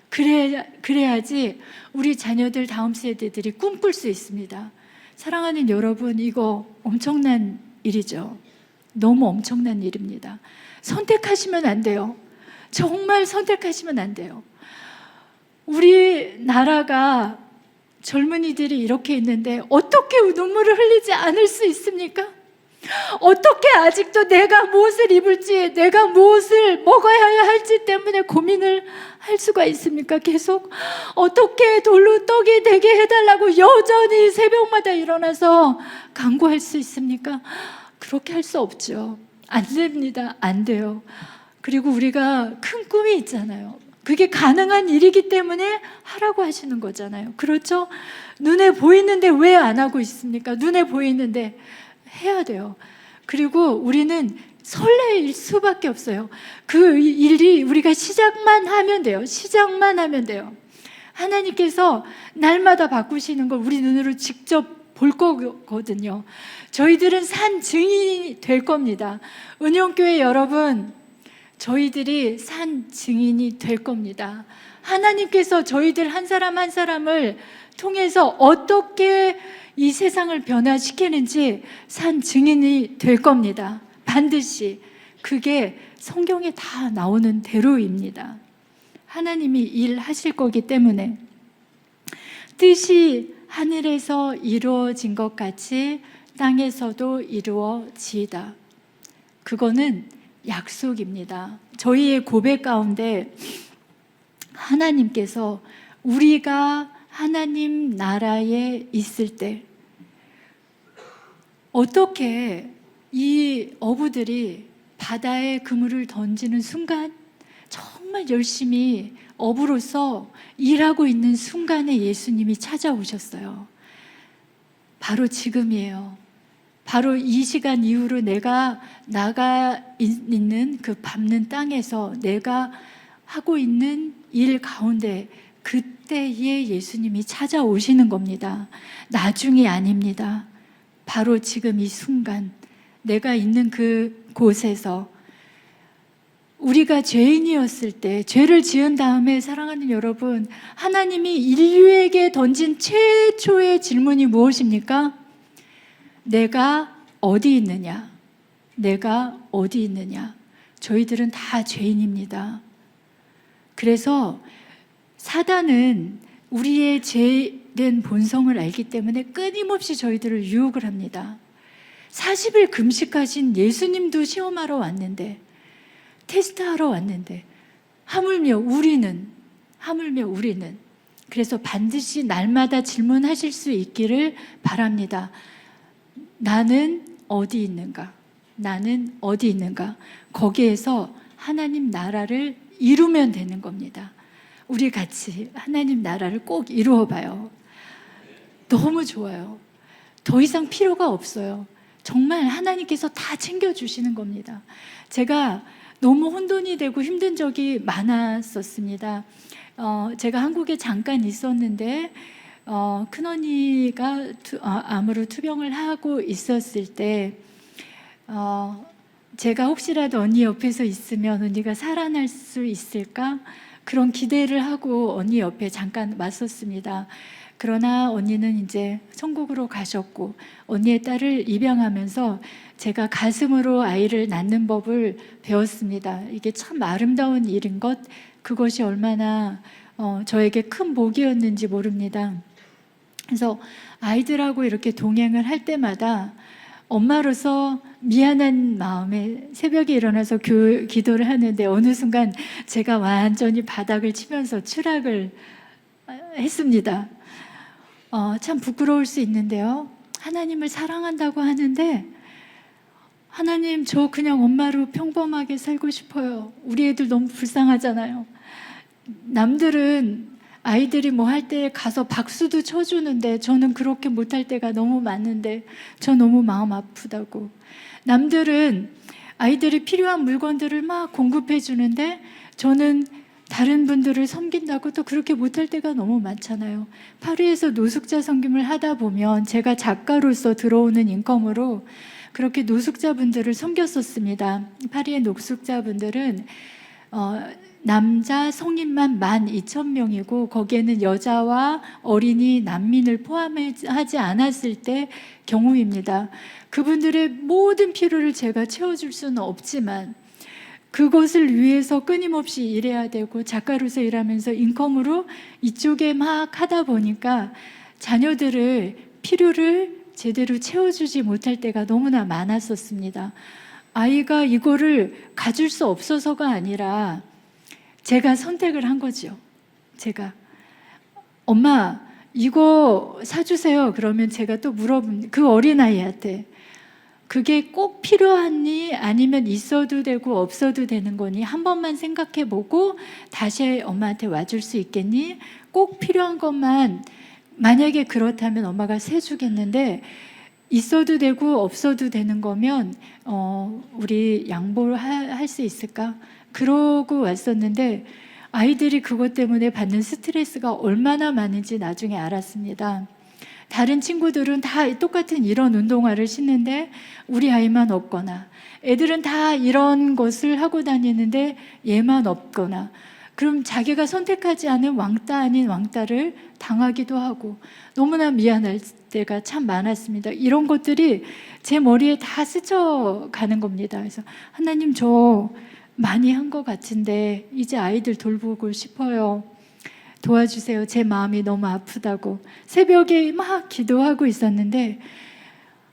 그래야지 우리 자녀들, 다음 세대들이 꿈꿀 수 있습니다. 사랑하는 여러분, 이거 엄청난 일이죠. 너무 엄청난 일입니다. 선택하시면 안 돼요. 정말 선택하시면 안 돼요. 우리나라가 젊은이들이 이렇게 있는데 어떻게 눈물을 흘리지 않을 수 있습니까? 어떻게 아직도 내가 무엇을 입을지, 내가 무엇을 먹어야 할지 때문에 고민을 할 수가 있습니까? 계속 어떻게 돌로 떡이 되게 해달라고 여전히 새벽마다 일어나서 간구할 수 있습니까? 그렇게 할 수 없죠. 안 됩니다. 안 돼요. 그리고 우리가 큰 꿈이 있잖아요. 그게 가능한 일이기 때문에 하라고 하시는 거잖아요. 그렇죠? 눈에 보이는데 왜 안 하고 있습니까? 눈에 보이는데 해야 돼요. 그리고 우리는 설레일 수밖에 없어요. 그 일이 우리가 시작만 하면 돼요. 시작만 하면 돼요. 하나님께서 날마다 바꾸시는 걸 우리 눈으로 직접 볼 거거든요. 저희들은 산 증인이 될 겁니다. 은영교회 여러분, 저희들이 산 증인이 될 겁니다. 하나님께서 저희들 한 사람 한 사람을 통해서 어떻게 이 세상을 변화시키는지 산 증인이 될 겁니다. 반드시. 그게 성경에 다 나오는 대로입니다. 하나님이 일하실 거기 때문에 뜻이 하늘에서 이루어진 것 같이 땅에서도 이루어지이다. 그거는 약속입니다. 저희의 고백 가운데 하나님께서 우리가 하나님 나라에 있을 때 어떻게 이 어부들이 바다에 그물을 던지는 순간 정말 열심히 어부로서 일하고 있는 순간에 예수님이 찾아오셨어요. 바로 지금이에요. 바로 이 시간 이후로 내가 나가 있는 그 밟는 땅에서 내가 하고 있는 일 가운데 그때에 예수님이 찾아오시는 겁니다. 나중이 아닙니다. 바로 지금 이 순간 내가 있는 그 곳에서 우리가 죄인이었을 때, 죄를 지은 다음에 사랑하는 여러분, 하나님이 인류에게 던진 최초의 질문이 무엇입니까? 내가 어디 있느냐? 내가 어디 있느냐? 저희들은 다 죄인입니다. 그래서 사단은 우리의 죄된 본성을 알기 때문에 끊임없이 저희들을 유혹을 합니다. 40일 금식하신 예수님도 시험하러 왔는데, 테스트하러 왔는데, 하물며 우리는 그래서 반드시 날마다 질문하실 수 있기를 바랍니다. 나는 어디 있는가? 나는 어디 있는가? 거기에서 하나님 나라를 이루면 되는 겁니다. 우리 같이 하나님 나라를 꼭 이루어 봐요. 너무 좋아요. 더 이상 필요가 없어요. 정말 하나님께서 다 챙겨주시는 겁니다. 제가 너무 혼돈이 되고 힘든 적이 많았었습니다. 제가 한국에 잠깐 있었는데 큰언니가 암으로 투병을 하고 있었을 때 제가 혹시라도 언니 옆에서 있으면 언니가 살아날 수 있을까? 그런 기대를 하고 언니 옆에 잠깐 왔었습니다. 그러나 언니는 이제 천국으로 가셨고 언니의 딸을 입양하면서 제가 가슴으로 아이를 낳는 법을 배웠습니다. 이게 참 아름다운 일인 것, 그것이 얼마나 저에게 큰 복이었는지 모릅니다. 그래서 아이들하고 이렇게 동행을 할 때마다 엄마로서 미안한 마음에 새벽에 일어나서 기도를 하는데 어느 순간 제가 완전히 바닥을 치면서 추락을 했습니다. 참 부끄러울 수 있는데요. 하나님을 사랑한다고 하는데 하나님, 저 그냥 엄마로 평범하게 살고 싶어요. 우리 애들 너무 불쌍하잖아요. 남들은 아이들이 뭐 할 때 가서 박수도 쳐주는데 저는 그렇게 못할 때가 너무 많은데 저 너무 마음 아프다고. 남들은 아이들이 필요한 물건들을 막 공급해 주는데 저는 다른 분들을 섬긴다고 또 그렇게 못할 때가 너무 많잖아요. 파리에서 노숙자 섬김을 하다 보면 제가 작가로서 들어오는 인컴으로 그렇게 노숙자분들을 섬겼었습니다. 파리의 노숙자분들은 남자 성인만 12,000명이고 거기에는 여자와 어린이, 난민을 포함하지 않았을 때 경우입니다. 그분들의 모든 필요를 제가 채워줄 수는 없지만 그것을 위해서 끊임없이 일해야 되고 작가로서 일하면서 인컴으로 이쪽에 막 하다 보니까 자녀들을 필요를 제대로 채워주지 못할 때가 너무나 많았었습니다. 아이가 이거를 가질 수 없어서가 아니라 제가 선택을 한 거죠. 제가 엄마 이거 사주세요. 그러면 제가 또 물어본 그 어린아이한테 그게 꼭 필요하니 아니면 있어도 되고 없어도 되는 거니 한 번만 생각해보고 다시 엄마한테 와줄 수 있겠니? 꼭 필요한 것만, 만약에 그렇다면 엄마가 세주겠는데 있어도 되고 없어도 되는 거면 우리 양보를 할 수 있을까? 그러고 왔었는데 아이들이 그것 때문에 받는 스트레스가 얼마나 많은지 나중에 알았습니다. 다른 친구들은 다 똑같은 이런 운동화를 신는데 우리 아이만 없거나, 애들은 다 이런 것을 하고 다니는데 얘만 없거나, 그럼 자기가 선택하지 않은 왕따 아닌 왕따를 당하기도 하고 너무나 미안할 때가 참 많았습니다. 이런 것들이 제 머리에 다 스쳐가는 겁니다. 그래서 하나님, 저 많이 한 것 같은데 이제 아이들 돌보고 싶어요. 도와주세요. 제 마음이 너무 아프다고 새벽에 막 기도하고 있었는데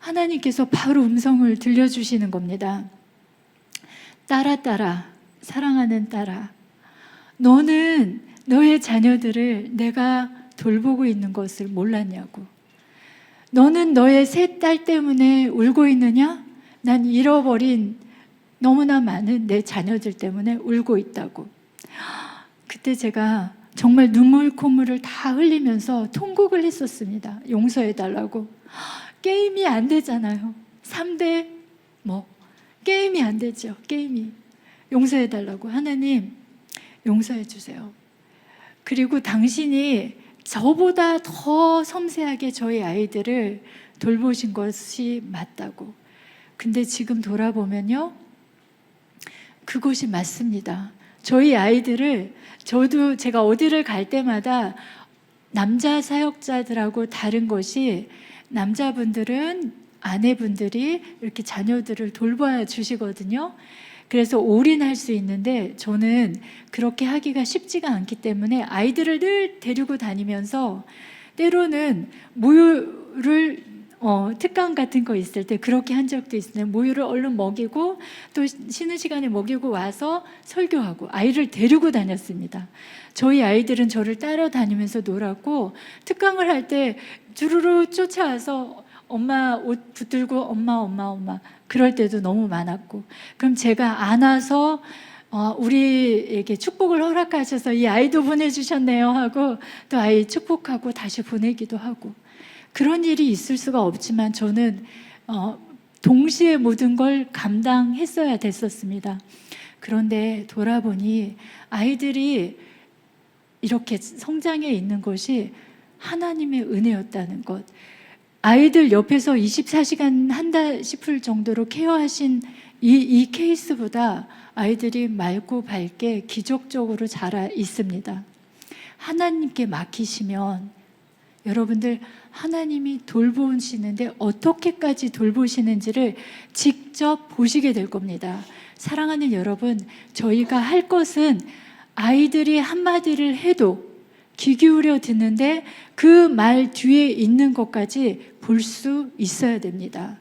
하나님께서 바로 음성을 들려주시는 겁니다. 딸아, 사랑하는 딸아, 너는 너의 자녀들을 내가 돌보고 있는 것을 몰랐냐고. 너는 너의 세 딸 때문에 울고 있느냐? 난 잃어버린 너무나 많은 내 자녀들 때문에 울고 있다고. 그때 제가 정말 눈물 콧물을 다 흘리면서 통곡을 했었습니다. 용서해달라고. 게임이 안 되잖아요. 3대 게임이 안 되죠. 게임이. 용서해달라고. 하나님, 용서해 주세요. 그리고 당신이 저보다 더 섬세하게 저희 아이들을 돌보신 것이 맞다고. 근데 지금 돌아보면요, 그것이 맞습니다. 저희 아이들을, 저도 제가 어디를 갈 때마다 남자 사역자들하고 다른 것이, 남자분들은 아내분들이 이렇게 자녀들을 돌봐 주시거든요. 그래서 올인할 수 있는데 저는 그렇게 하기가 쉽지가 않기 때문에 아이들을 늘 데리고 다니면서 때로는 모유를 특강 같은 거 있을 때 그렇게 한 적도 있어요. 모유를 얼른 먹이고 또 쉬는 시간에 먹이고 와서 설교하고 아이를 데리고 다녔습니다. 저희 아이들은 저를 따라다니면서 놀았고 특강을 할 때 주르르 쫓아와서 엄마 옷 붙들고 엄마 그럴 때도 너무 많았고, 그럼 제가 안아서 우리에게 축복을 허락하셔서 이 아이도 보내주셨네요 하고 또 아이 축복하고 다시 보내기도 하고, 그런 일이 있을 수가 없지만 저는 동시에 모든 걸 감당했어야 됐었습니다. 그런데 돌아보니 아이들이 이렇게 성장해 있는 것이 하나님의 은혜였다는 것, 아이들 옆에서 24시간 한다 싶을 정도로 케어하신 이 케이스보다 아이들이 맑고 밝게 기적적으로 자라 있습니다. 하나님께 맡기시면 여러분들 하나님이 돌보시는데 어떻게까지 돌보시는지를 직접 보시게 될 겁니다. 사랑하는 여러분, 저희가 할 것은 아이들이 한마디를 해도 귀 기울여 듣는데 그 말 뒤에 있는 것까지 볼 수 있어야 됩니다.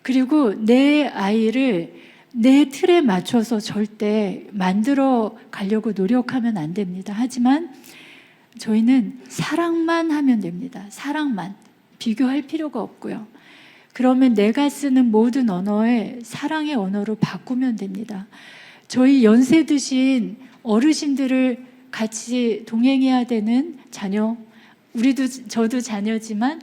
그리고 내 아이를 내 틀에 맞춰서 절대 만들어 가려고 노력하면 안 됩니다. 하지만 저희는 사랑만 하면 됩니다. 사랑만. 비교할 필요가 없고요. 그러면 내가 쓰는 모든 언어에 사랑의 언어로 바꾸면 됩니다. 저희 연세 드신 어르신들을 같이 동행해야 되는 자녀, 저도 자녀지만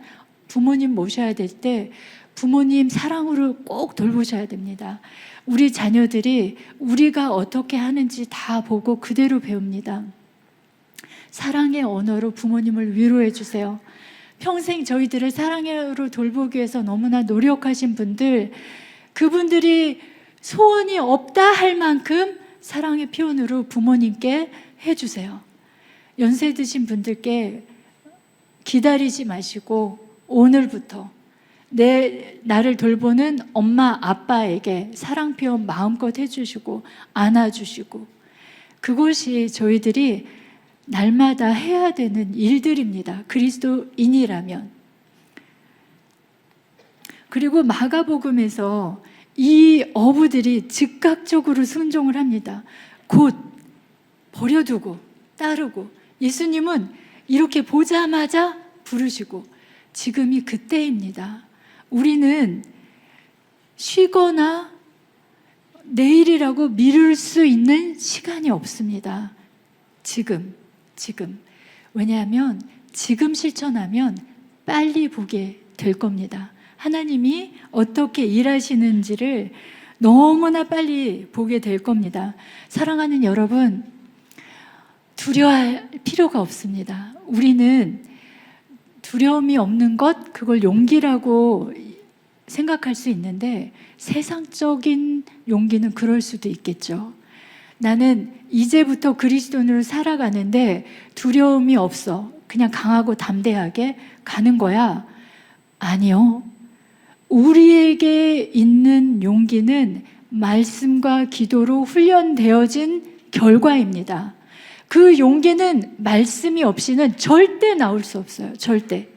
부모님 모셔야 될 때 부모님 사랑으로 꼭 돌보셔야 됩니다. 우리 자녀들이 우리가 어떻게 하는지 다 보고 그대로 배웁니다. 사랑의 언어로 부모님을 위로해 주세요. 평생 저희들을 사랑으로 돌보기 위해서 너무나 노력하신 분들, 그분들이 소원이 없다 할 만큼 사랑의 표현으로 부모님께 해주세요. 연세 드신 분들께 기다리지 마시고 오늘부터 나를 돌보는 엄마 아빠에게 사랑 표현 마음껏 해주시고 안아주시고, 그것이 저희들이 날마다 해야 되는 일들입니다. 그리스도인이라면. 그리고 마가복음에서 이 어부들이 즉각적으로 순종을 합니다. 곧 버려두고 따르고, 예수님은 이렇게 보자마자 부르시고, 지금이 그때입니다. 우리는 쉬거나 내일이라고 미룰 수 있는 시간이 없습니다. 지금. 왜냐하면 지금 실천하면 빨리 보게 될 겁니다. 하나님이 어떻게 일하시는지를 너무나 빨리 보게 될 겁니다. 사랑하는 여러분, 두려워할 필요가 없습니다. 우리는 두려움이 없는 것, 그걸 용기라고 생각할 수 있는데 세상적인 용기는 그럴 수도 있겠죠. 나는 이제부터 그리스도인으로 살아가는데 두려움이 없어, 그냥 강하고 담대하게 가는 거야. 아니요. 우리에게 있는 용기는 말씀과 기도로 훈련되어진 결과입니다. 그 용기는 말씀이 없이는 절대 나올 수 없어요. 절대.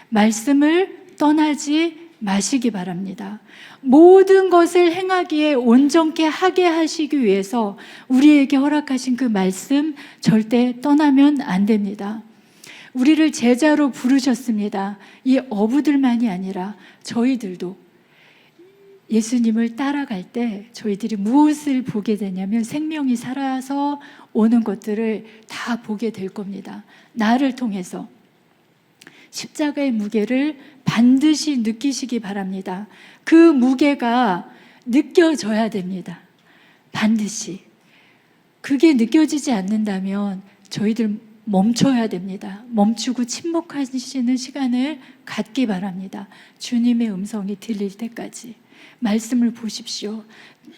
말씀을 떠나지 마시기 바랍니다. 모든 것을 행하기에 온전케 하게 하시기 위해서 우리에게 허락하신 그 말씀 절대 떠나면 안 됩니다. 우리를 제자로 부르셨습니다. 이 어부들만이 아니라 저희들도 예수님을 따라갈 때 저희들이 무엇을 보게 되냐면 생명이 살아서 오는 것들을 다 보게 될 겁니다. 나를 통해서. 십자가의 무게를 반드시 느끼시기 바랍니다. 그 무게가 느껴져야 됩니다. 반드시. 그게 느껴지지 않는다면 저희들 멈춰야 됩니다. 멈추고 침묵하시는 시간을 갖기 바랍니다. 주님의 음성이 들릴 때까지. 말씀을 보십시오.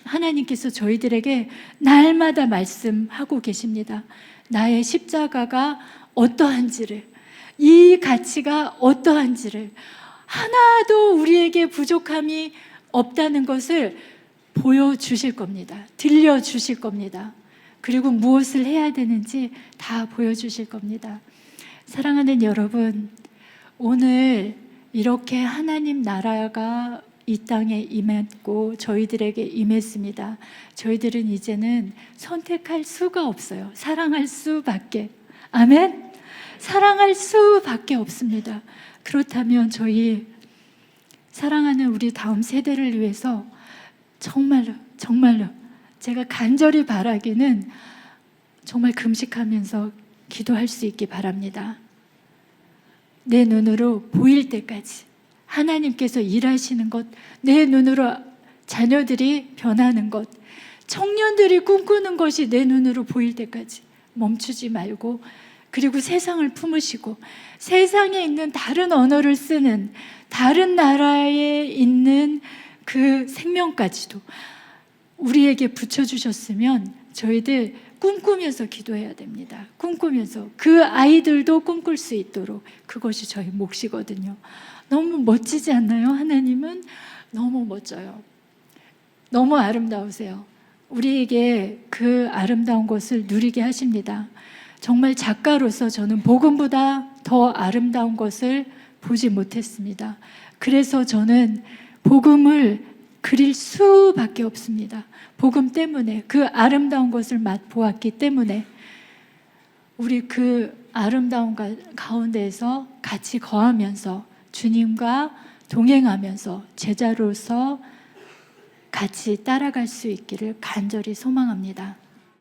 하나님께서 저희들에게 날마다 말씀하고 계십니다. 나의 십자가가 어떠한지를, 이 가치가 어떠한지를, 하나도 우리에게 부족함이 없다는 것을 보여주실 겁니다. 들려주실 겁니다. 그리고 무엇을 해야 되는지 다 보여주실 겁니다. 사랑하는 여러분, 오늘 이렇게 하나님 나라가 이 땅에 임했고 저희들에게 임했습니다. 저희들은 이제는 선택할 수가 없어요. 사랑할 수밖에. 아멘? 사랑할 수밖에 없습니다. 그렇다면 저희 사랑하는 우리 다음 세대를 위해서 정말로 제가 간절히 바라기는 정말 금식하면서 기도할 수 있기 바랍니다. 내 눈으로 보일 때까지 하나님께서 일하시는 것, 내 눈으로 자녀들이 변하는 것, 청년들이 꿈꾸는 것이 내 눈으로 보일 때까지 멈추지 말고, 그리고 세상을 품으시고 세상에 있는 다른 언어를 쓰는 다른 나라에 있는 그 생명까지도 우리에게 붙여주셨으면 저희들 꿈꾸면서 기도해야 됩니다. 꿈꾸면서 그 아이들도 꿈꿀 수 있도록, 그것이 저희 몫이거든요. 너무 멋지지 않나요? 하나님은 너무 멋져요. 너무 아름다우세요. 우리에게 그 아름다운 것을 누리게 하십니다. 정말 작가로서 저는 복음보다 더 아름다운 것을 보지 못했습니다. 그래서 저는 복음을 그릴 수밖에 없습니다. 복음 때문에, 그 아름다운 것을 맛보았기 때문에 우리 그 아름다운 가운데에서 같이 거하면서 주님과 동행하면서 제자로서 같이 따라갈 수 있기를 간절히 소망합니다.